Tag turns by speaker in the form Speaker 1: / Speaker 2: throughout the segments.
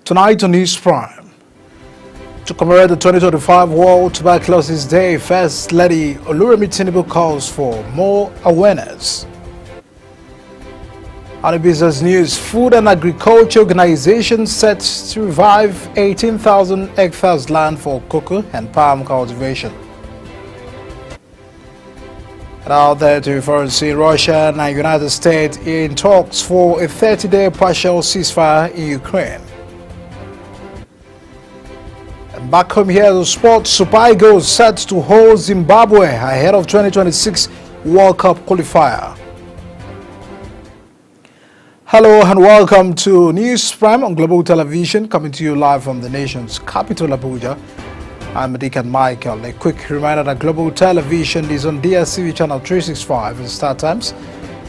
Speaker 1: Tonight on News Prime, to commemorate the 2025 World Tuberculosis Day, First Lady Oluremi Tinubu calls for more awareness. On the business news, Food and Agriculture Organization set to revive 18,000 hectares land for cocoa and palm cultivation. And out there to reference Russia and United States in talks for a 30-day partial ceasefire in Ukraine. And back home here, the sports, Super Eagles set to hold Zimbabwe ahead of 2026 World Cup qualifier. Hello and welcome to News Prime on Global Television, coming to you live from the nation's capital, Abuja. I'm Deacon Michael. A quick reminder that Global Television is on DSTV channel 365 and Star Times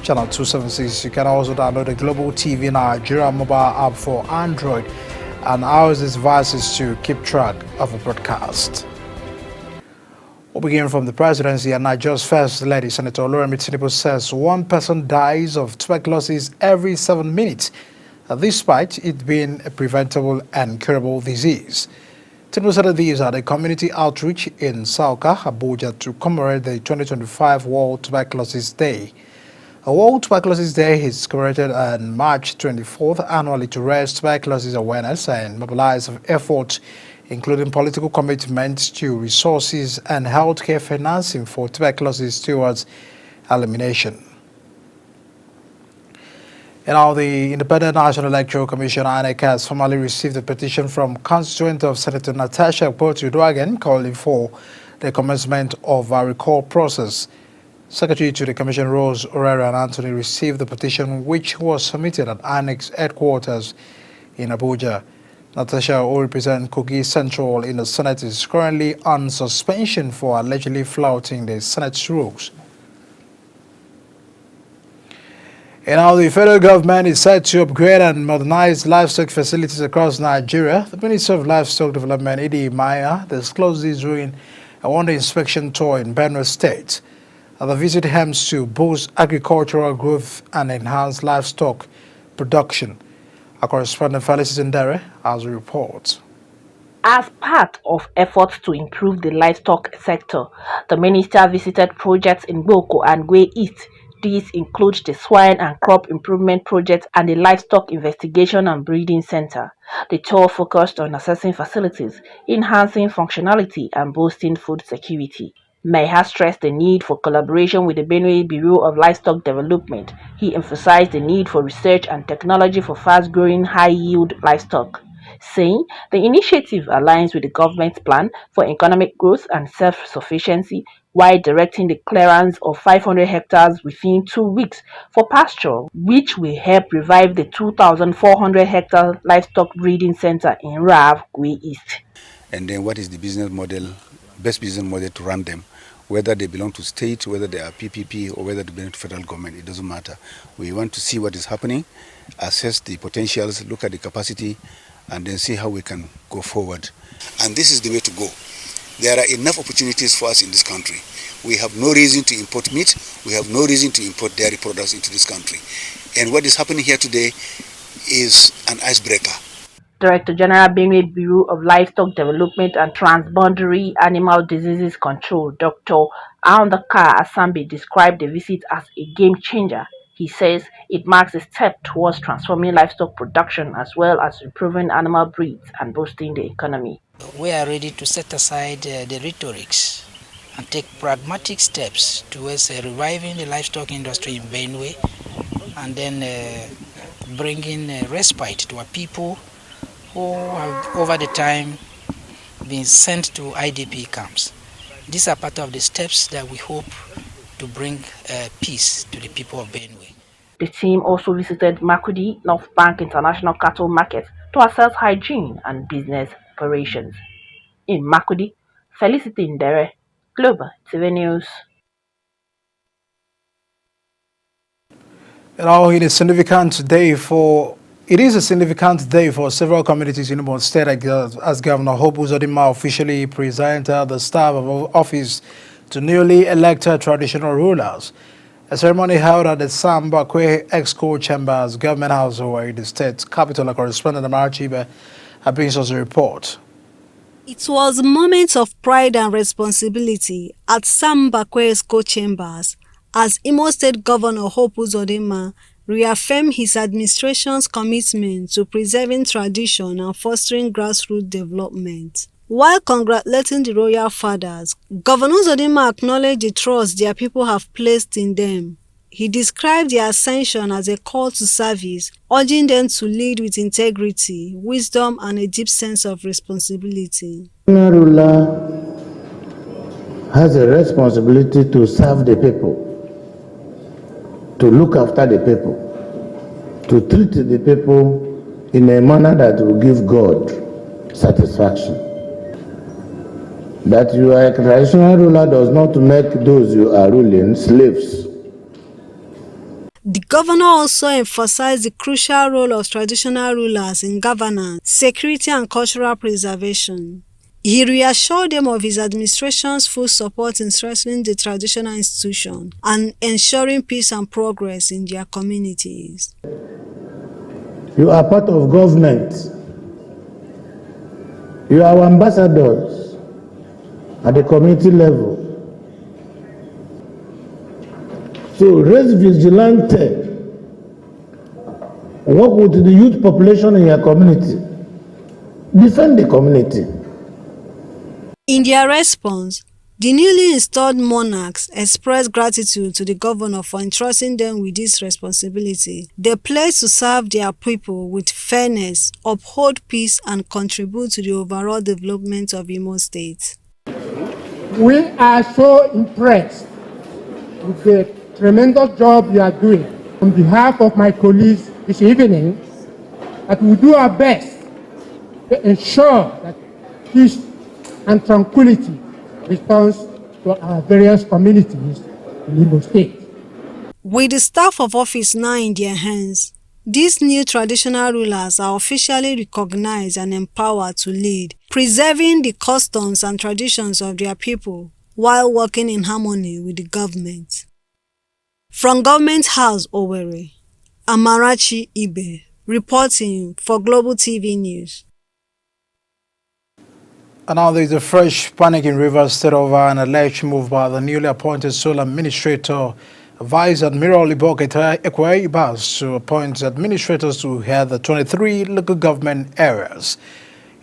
Speaker 1: channel 276. You can also download the Global TV Nigeria mobile app for Android and iOS devices to keep track of the broadcast. We'll begin from the presidency, and Nigeria's First Lady, Senator Oluremi Tinubu, says one person dies of tuberculosis every 7 minutes, despite it being a preventable and curable disease. Tinubu said these are the community outreach in Sauka, Abuja, to commemorate the 2025 World Tuberculosis Day. A World Tuberculosis Day is commemorated on March 24th annually to raise tuberculosis awareness and mobilize efforts, including political commitment to resources and healthcare financing for tuberculosis towards elimination. And now the Independent National Electoral Commission, INEC, has formally received a petition from constituent of Senator Natasha Akpoti-Uduaghan calling for the commencement of a recall process. Secretary to the Commission, Rose Orera and Anthony, received the petition, which was submitted at INEC's headquarters in Abuja. Natasha, who represents Kogi Central in the Senate, is currently on suspension for allegedly flouting the Senate's rules. And now the federal government is set to upgrade and modernize livestock facilities across Nigeria. The Minister of Livestock Development, Idi Maya, disclosed this during a one-day inspection tour in Benue State. The visit aims to boost agricultural growth and enhance livestock production. Our correspondent Felicity Ndere has a report.
Speaker 2: As part of efforts to improve the livestock sector, the minister visited projects in Boko and Gwe East. These include the Swine and Crop Improvement Project and the Livestock Investigation and Breeding Center. The tour focused on assessing facilities, enhancing functionality, and boosting food security. May has stressed the need for collaboration with the Benue Bureau of Livestock Development. He emphasized the need for research and technology for fast-growing, high-yield livestock, saying the initiative aligns with the government's plan for economic growth and self-sufficiency, while directing the clearance of 500 hectares within 2 weeks for pasture, which will help revive the 2,400-hectare livestock breeding center in Rav, Gwe East.
Speaker 3: And then what is the business model, best business model to run them? Whether they belong to state, whether they are PPP, or whether they belong to federal government, it doesn't matter. We want to see what is happening, assess the potentials, look at the capacity, and then see how we can go forward. And this is the way to go. There are enough opportunities for us in this country. We have no reason to import meat. We have no reason to import dairy products into this country. And what is happening here today is an icebreaker.
Speaker 2: Director General Benue Bureau of Livestock Development and Transboundary Animal Diseases Control, Dr. Aundaka Asambi, described the visit as a game changer. He says it marks a step towards transforming livestock production as well as improving animal breeds and boosting the economy.
Speaker 4: We are ready to set aside the rhetorics and take pragmatic steps towards reviving the livestock industry in Benue and then bringing respite to our people who have over the time been sent to IDP camps. These are part of the steps that we hope to bring peace to the people of Benue.
Speaker 2: The team also visited Makudi North Bank International Cattle Market to assess hygiene and business operations. In Makudi, Felicity Ndere, Global TV News.
Speaker 1: It is a significant day for several communities in Imo State as Governor Hope Uzodinma officially presented the staff of office to newly elected traditional rulers. A ceremony held at the Sambakwe Exco Chambers Government House in the state's capital. Correspondent Amara Chiba brings us a report.
Speaker 5: It was moments of pride and responsibility at Sam Mbakwe's co-chambers as Imo State Governor Hope Uzodinma reaffirmed his administration's commitment to preserving tradition and fostering grassroots development. While congratulating the royal fathers, Governor Uzodinma acknowledged the trust their people have placed in them. He described their ascension as a call to service, urging them to lead with integrity, wisdom, and a deep sense of responsibility.
Speaker 6: The ruler has a responsibility to serve the people, to look after the people, to treat the people in a manner that will give God satisfaction. That you are a traditional ruler does not make those you are ruling slaves.
Speaker 5: The governor also emphasized the crucial role of traditional rulers in governance, security, and cultural preservation. He reassured them of his administration's full support in strengthening the traditional institution and ensuring peace and progress in their communities.
Speaker 6: You are part of government. You are our ambassadors at the community level. So raise vigilante. Work with the youth population in your community. Defend the community.
Speaker 5: In their response, the newly installed monarchs expressed gratitude to the governor for entrusting them with this responsibility. They pledged to serve their people with fairness, uphold peace, and contribute to the overall development of Imo State.
Speaker 7: We are so impressed with the tremendous job you are doing. On behalf of my colleagues this evening, that we do our best to ensure that peace and tranquility returns to our various communities in Imo State.
Speaker 5: With the staff of office now in their hands, these new traditional rulers are officially recognized and empowered to lead, preserving the customs and traditions of their people while working in harmony with the government. From Government House, Owerri, Amarachi Ibe, reporting for Global TV News.
Speaker 1: And now there is a fresh panic in Rivers State over an alleged move by the newly appointed sole administrator, Vice Admiral Iboke Ekwe to appoint administrators to head the 23 local government areas.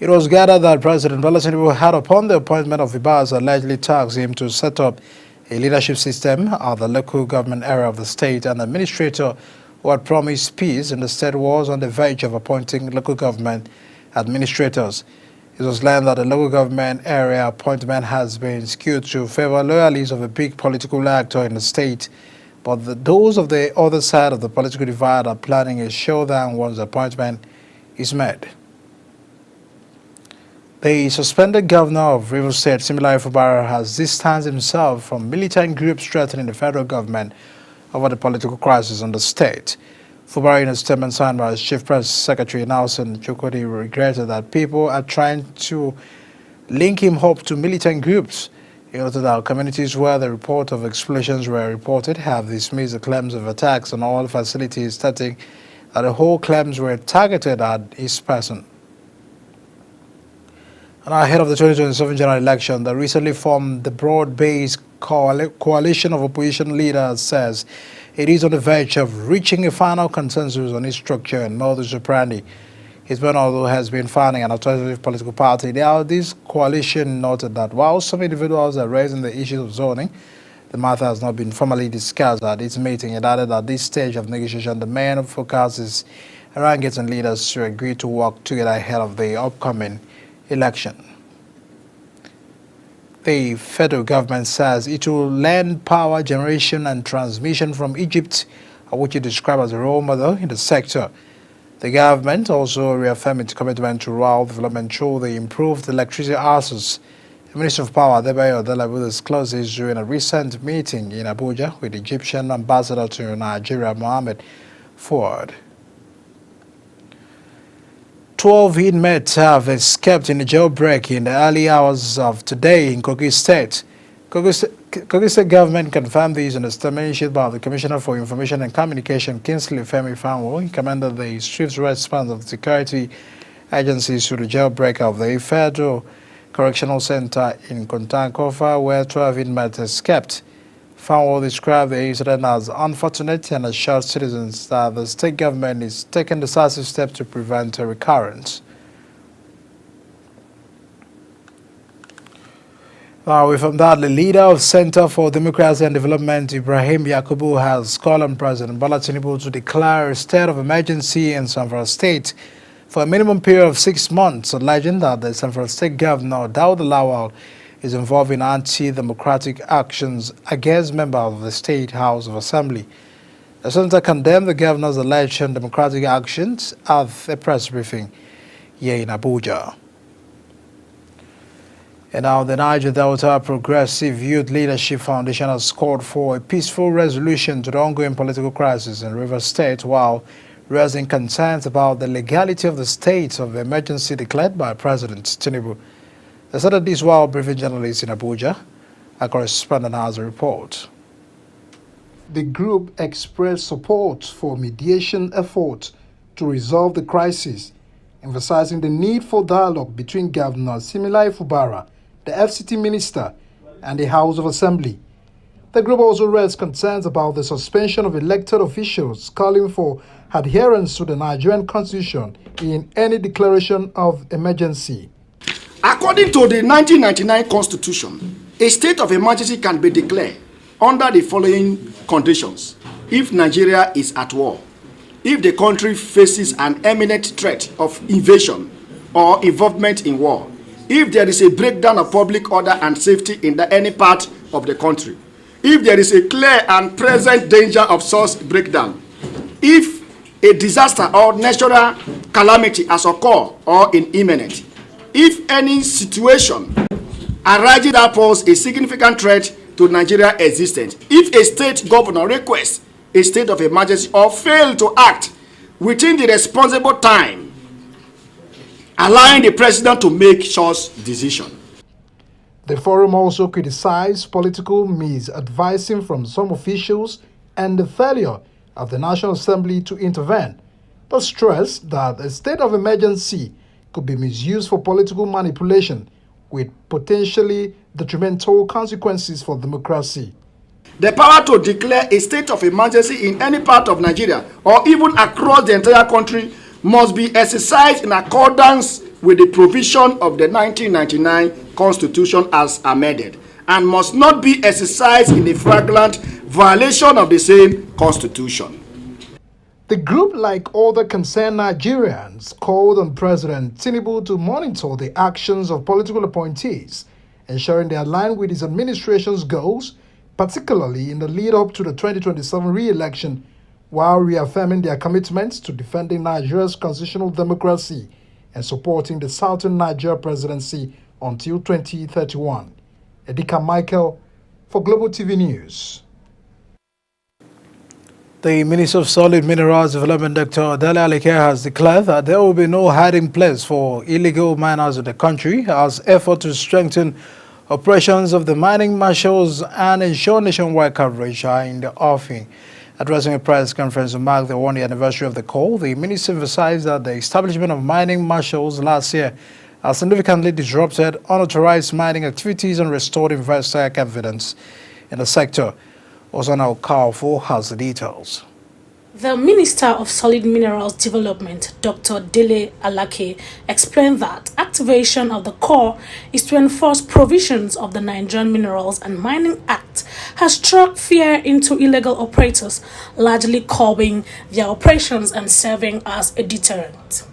Speaker 1: It was gathered that President Bola Tinubu had, upon the appointment of Ibas, allegedly tasked him to set up a leadership system at the local government area of the state, and the administrator who had promised peace in the state was on the verge of appointing local government administrators. It was learned that the local government area appointment has been skewed to favor loyalists of a big political actor in the state, but those of the other side of the political divide are planning a showdown once the appointment is made. The suspended governor of Rivers State, Siminalayi Fubara, has distanced himself from militant groups threatening the federal government over the political crisis in the state. Fubara, in a statement signed by his Chief Press Secretary Nelson Chukudi, regretted that people are trying to link him up to militant groups. He noted that communities where the report of explosions were reported have dismissed the claims of attacks on all facilities, stating that the whole claims were targeted at his person. And ahead of the 2027 general election, the recently formed the broad-based coalition of opposition leaders says it is on the verge of reaching a final consensus on its structure and modus operandi. Hisbanodo has been founding an alternative political party. Now, this coalition noted that while some individuals are raising the issues of zoning, the matter has not been formally discussed at its meeting. It added that at this stage of negotiation, the main focus is around getting leaders to agree to work together ahead of the upcoming election. The federal government says it will lend power generation and transmission from Egypt, which it described as a role model in the sector. The government also reaffirmed its commitment to rural development through the improved electricity access. The Minister of Power, Adebayo Adelabu, disclosed this during a recent meeting in Abuja with Egyptian Ambassador to Nigeria, Mohammed Fouad. 12 inmates have escaped in a jailbreak in the early hours of today in Kogi State. Kogi State government confirmed this in a statement issued by the Commissioner for Information and Communication, Kingsley Femi Fanwo. He commended the swift response of the security agencies to the jailbreak of the Federal Correctional Center in Kontankofa, where 12 inmates escaped. Fanwo described the incident as unfortunate and assured citizens that the state government is taking decisive steps to prevent a recurrence. Now, from that, the leader of Center for Democracy and Development, Ibrahim Yakubu, has called on President Bola Tinubu to declare a state of emergency in Zamfara State for a minimum period of 6 months, alleging that the Zamfara State Governor, Daud Lawal, is involved in anti-democratic actions against members of the State House of Assembly. The senator condemned the governor's alleged democratic actions at a press briefing here in Abuja. And now the Niger Delta Progressive Youth Leadership Foundation has called for a peaceful resolution to the ongoing political crisis in Rivers State, while raising concerns about the legality of the state of emergency declared by President Tinubu. They said this while briefing journalists in Abuja. Our correspondent has a report. The group expressed support for mediation efforts to resolve the crisis, emphasizing the need for dialogue between Governor Similai Fubara, the FCT minister, and the House of Assembly. The group also raised concerns about the suspension of elected officials, calling for adherence to the Nigerian Constitution in any declaration of emergency.
Speaker 8: According to the 1999 Constitution, a state of emergency can be declared under the following conditions: if Nigeria is at war, if the country faces an imminent threat of invasion or involvement in war, if there is a breakdown of public order and safety in any part of the country, if there is a clear and present danger of such breakdown, if a disaster or natural calamity has occurred or is imminent, if any situation arises that poses a significant threat to Nigeria's existence, if a state governor requests a state of emergency or fails to act within the responsible time, allowing the president to make such decision.
Speaker 1: The forum also criticized political misadvising from some officials and the failure of the National Assembly to intervene, but stressed that a state of emergency could be misused for political manipulation with potentially detrimental consequences for democracy.
Speaker 8: The power to declare a state of emergency in any part of Nigeria or even across the entire country must be exercised in accordance with the provision of the 1999 Constitution as amended, and must not be exercised in a flagrant violation of the same Constitution.
Speaker 1: The group, like other concerned Nigerians, called on President Tinubu to monitor the actions of political appointees, ensuring they align with his administration's goals, particularly in the lead-up to the 2027 re-election, while reaffirming their commitments to defending Nigeria's constitutional democracy and supporting the Southern Nigeria presidency until 2031. Edika Michael for Global TV News. The Minister of Solid Minerals Development, Dr. Dele Alike, has declared that there will be no hiding place for illegal miners in the country as effort to strengthen operations of the mining marshals and ensure nationwide coverage are in the offing. Addressing a press conference to mark the 1-year anniversary of the call, the minister emphasized that the establishment of mining marshals last year has significantly disrupted unauthorized mining activities and restored investor confidence in the sector. Osana Okafor has the details.
Speaker 9: The Minister of Solid Minerals Development, Dr. Dele Alake, explained that activation of the core is to enforce provisions of the Nigerian Minerals and Mining Act has struck fear into illegal operators, largely curbing their operations and serving as a deterrent.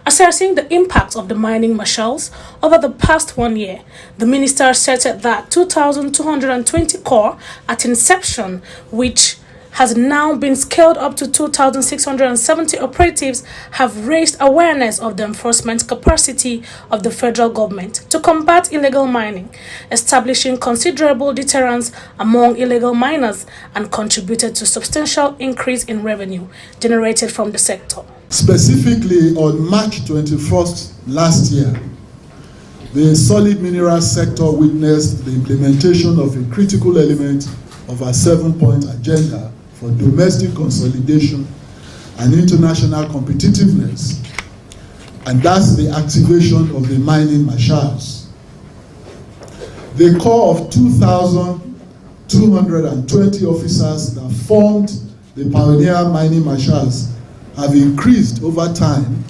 Speaker 9: Assessing the impact of the mining marshals over the past 1 year, the minister stated that 2,220 core at inception, which has now been scaled up to 2,670 operatives, have raised awareness of the enforcement capacity of the federal government to combat illegal mining, establishing considerable deterrence among illegal miners, and contributed to substantial increase in revenue generated from the sector.
Speaker 10: Specifically, on March 21st last year, the solid minerals sector witnessed the implementation of a critical element of our 7-point agenda for domestic consolidation and international competitiveness. and that's the activation of the mining marshals. The corps of 2,220 officers that formed the pioneer mining marshals have increased over time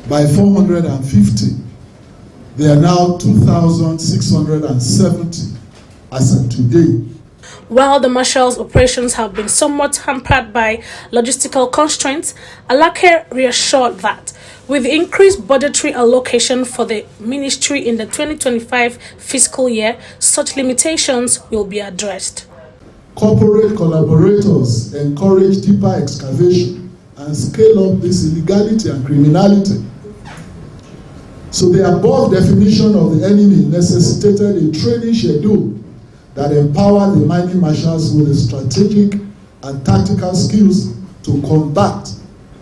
Speaker 10: by 450. They are now 2,670 as of today.
Speaker 9: While the Marshal's operations have been somewhat hampered by logistical constraints, Alake reassured that with the increased budgetary allocation for the ministry in the 2025 fiscal year, such limitations will be addressed.
Speaker 10: Corporate collaborators encourage deeper excavation and scale up this illegality and criminality. So the above definition of the enemy necessitated a training schedule that empowered the mining marshals with the strategic and tactical skills to combat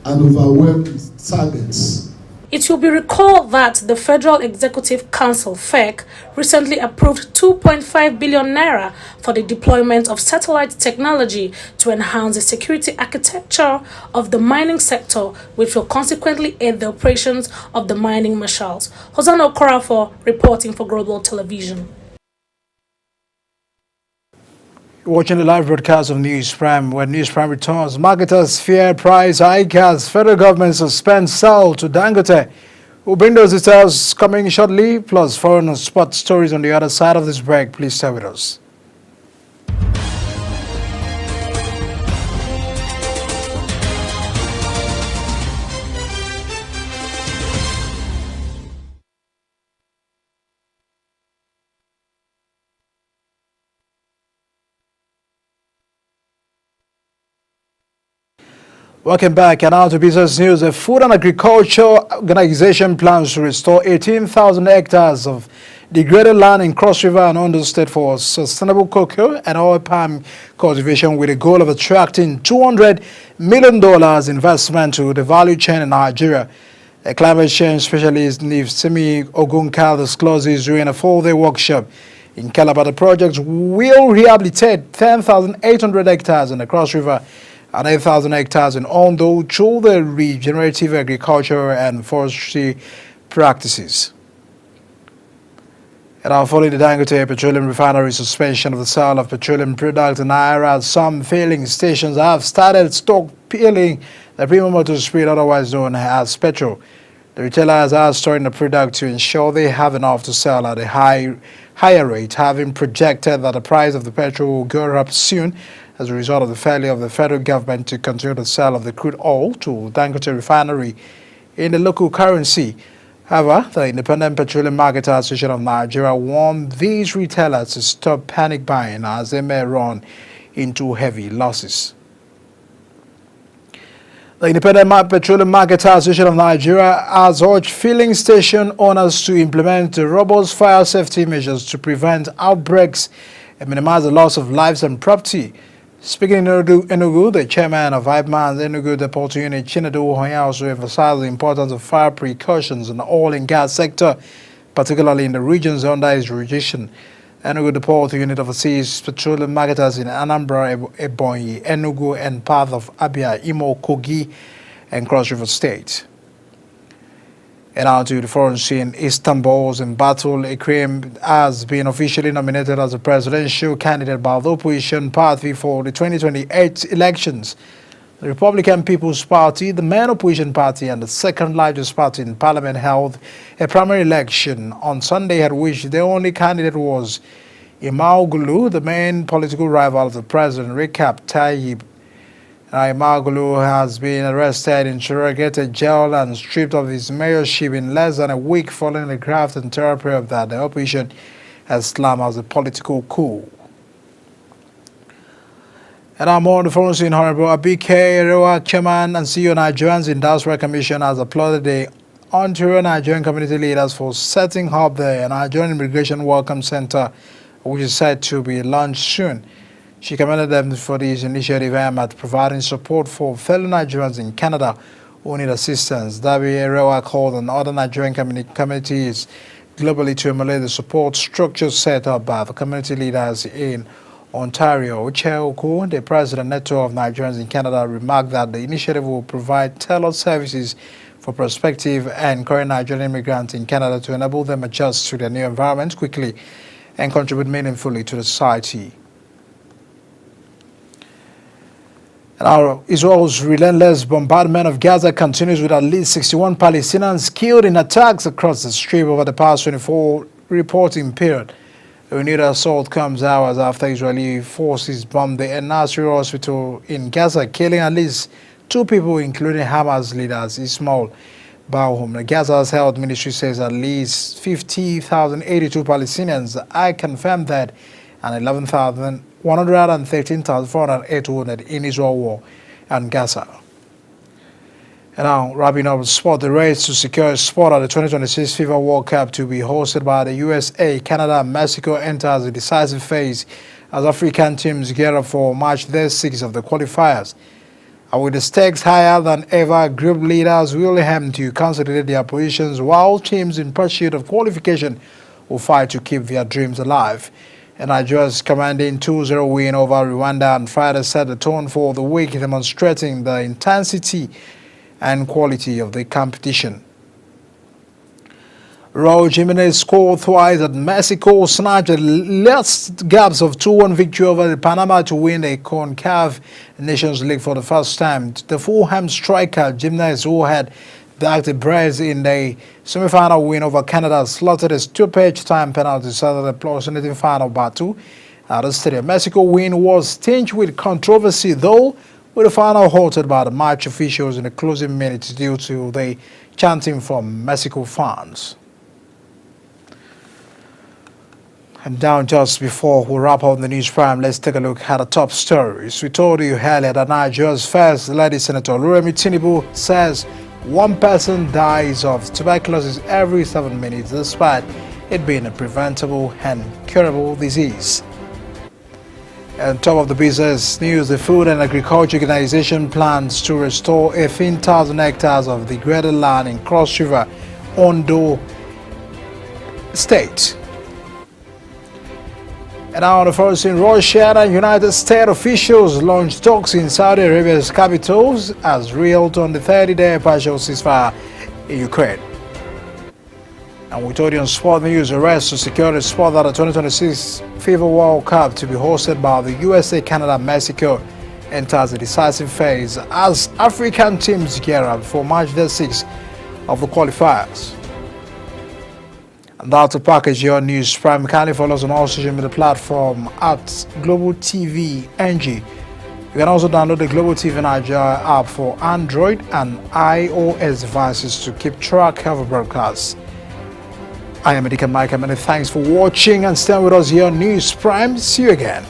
Speaker 10: and overwhelm its targets.
Speaker 9: It will be recalled that the Federal Executive Council (FEC) recently approved 2.5 billion naira for the deployment of satellite technology to enhance the security architecture of the mining sector, which will consequently aid the operations of the mining marshals. Hosanna Okorafor reporting for Global Television.
Speaker 1: Watching the live broadcast of News Prime. When News Prime returns, marketers fear price hike as federal government suspends sale to Dangote. We'll bring those details coming shortly, plus foreign and spot stories on the other side of this break. Please stay with us. Welcome back, and now to business news. The Food and Agriculture Organization plans to restore 18,000 hectares of degraded land in Cross River and Ondo State for sustainable cocoa and oil palm cultivation, with a goal of attracting $200 million investment to the value chain in Nigeria. A climate change specialist, Nifsimi Ogunka, discloses during a 4-day workshop in Calabar. The project will rehabilitate 10,800 hectares in the Cross River and 8,000 hectares in Ondo through the regenerative agriculture and forestry practices. And now, following the Dangote Petroleum Refinery suspension of the sale of petroleum products in Naira, some filling stations have started stockpiling the premium motor spirit, otherwise known as petrol. The retailers are storing the product to ensure they have enough to sell at a higher rate, having projected that the price of the petrol will go up soon as a result of the failure of the federal government to continue the sale of the crude oil to Dangote Refinery in the local currency. However, the Independent Petroleum Marketers Association of Nigeria warned these retailers to stop panic buying as they may run into heavy losses. The Independent Petroleum Marketers Association of Nigeria has urged filling station owners to implement the robust fire safety measures to prevent outbreaks and minimize the loss of lives and property. Speaking in Enugu, the chairman of IPMAN's Enugu Depot Unit, Chinedu Ohoya, also emphasized the importance of fire precautions in the oil and gas sector, particularly in the regions under his jurisdiction. Enugu Depot Unit oversees petroleum marketers in Anambra, Ebonyi, Enugu, and part of Abia, Imo, Kogi, and Cross River State. And now to the foreign scene. Istanbul's Battle Ekrem has been officially nominated as a presidential candidate by the opposition party for the 2028 elections. The Republican People's Party, the main opposition party and the second largest party in parliament, held a primary election on Sunday at which the only candidate was Imamoglu, the main political rival of the president, Recep Tayyip. Imamoglu has been arrested, interrogated, jailed, and stripped of his mayorship in less than a week following the graft and terror period that the opposition has slammed as a political coup. And I'm on the phone scene. Honorable Abike Erewa, Chairman and CEO Nigerians Industrial Commission, has applauded the Ontario Nigerian community leaders for setting up the Nigerian Immigration Welcome Center, which is said to be launched soon. She commended them for this initiative aimed at providing support for fellow Nigerians in Canada who need assistance. Dabi Erewa called on other Nigerian communities globally to emulate the support structures set up by the community leaders in Ontario. Uche Oku, the president network of Nigerians in Canada, remarked that the initiative will provide tailored services for prospective and current Nigerian immigrants in Canada to enable them adjust to their new environment quickly and contribute meaningfully to the society. Now, Israel's relentless bombardment of Gaza continues with at least 61 Palestinians killed in attacks across the Strip over the past 24 reporting period. The renewed assault comes hours after Israeli forces bombed the Al-Nasser hospital in Gaza, killing at least 2 people, including Hamas leaders Ismail Bahoum. The Gaza's health ministry says at least 50,082 Palestinians are confirmed dead and 113,408 wounded in Israel war and Gaza. And now, wrapping up sport, the race to secure a spot at the 2026 FIFA World Cup to be hosted by the USA, Canada, and Mexico enters the decisive phase as African teams gear up for March 6 of the qualifiers. And with the stakes higher than ever, group leaders will aim to consolidate their positions while teams in pursuit of qualification will fight to keep their dreams alive. And Nigeria's commanding 2-0 win over Rwanda on Friday set the tone for the week, demonstrating the intensity and quality of the competition. Raul Jimenez scored twice at Mexico, snatched the last gaps of 2-1 victory over Panama to win the CONCACAF Nations League for the first time. The Fulham striker Jimenez, who had backed the Braves in the semi-final win over Canada, slotted a stoppage time penalty so the fascinating final battle at the stadium. Mexico win was tinged with controversy, though, with the final halted by the match officials in the closing minutes due to the chanting from Mexico fans. And down just before we wrap up the news prime, let's take a look at the top stories. We told you earlier that Nigeria's first lady Senator Oluremi Tinubu says one person dies of tuberculosis every 7 minutes, despite it being a preventable and curable disease. And top of the business news, the Food and Agriculture Organization plans to restore 18,000 hectares of degraded land in Cross River, Ondo State. And now on the first in Russia and United States officials launched talks in Saudi Arabia's capitals as reeled on the 30-day partial ceasefire in Ukraine. And we told you on Sport News, the race to secure the spot at the 2026 FIFA World Cup to be hosted by the USA, Canada, and Mexico enters the decisive phase as African teams gear up for March 6 of the qualifiers. And that's to package your news prime. Kindly follow us on all social media platforms at Global TV NG. You can also download the Global TV Nigeria app for Android and iOS devices to keep track of our broadcasts. I am Edikan Mike, and many thanks for watching and staying with us here on News Prime. See you again.